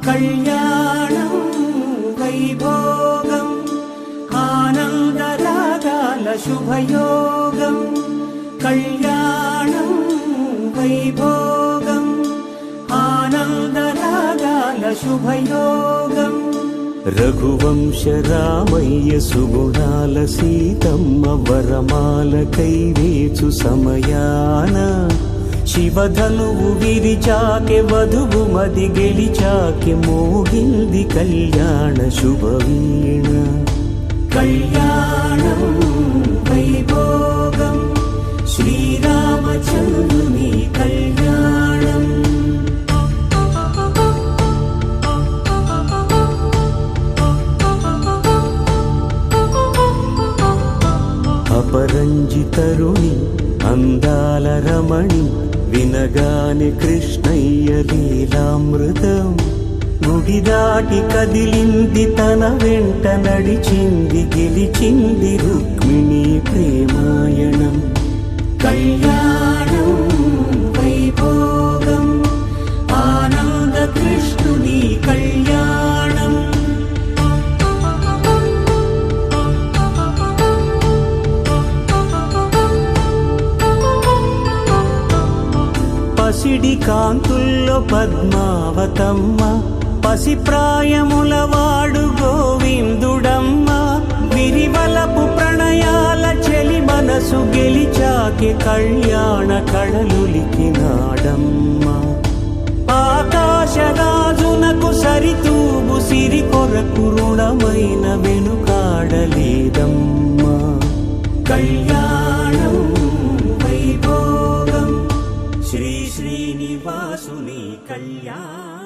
కళ్యాణం వైభోగం ఆనందరాగాల శుభయోగం. కళ్యాణం వైభోగం ఆనందరాగాల శుభయోగం. రఘువంశ రామయ్య సుగుణాల సీతమ్మ వరమాల కైవేచు సమయాన శివధనువు విరిచాకె వధువు మది గెలిచాకె మోగింది కళ్యాణ శుభవీణ. కళ్యాణం వైభోగం శ్రీరామచంద్రుని కళ్యాణం. అపరంజితరుణి అందాల రమణి వినగానే కృష్ణయ్య లీలామృతం. గుడి దాటి కదిలింది తన వెంట నడిచింది గెలిచింది రుక్మిణి ప్రేమాయణం. కళ్యాణం వైభోగం ఆనంద కృష్ణుని కళ్యాణం. పసిడి కాంతుల్లో పద్మావతమ్మ పసిప్రాయముల వాడు గోవిందుడమ్మ. విరివలపు ప్రణయాల చెలి మనసు గెలిచాకి కళ్యాణ కళలులికినాడమ్మ. ఆకాశరాజునకు సరితూగు సిరి కొరకు రుణమైన వెనుకాడలేదమ్మ. కళ్యాణం వైభోగం శ్రీ శ్రీనివాసుని కళ్యాణం.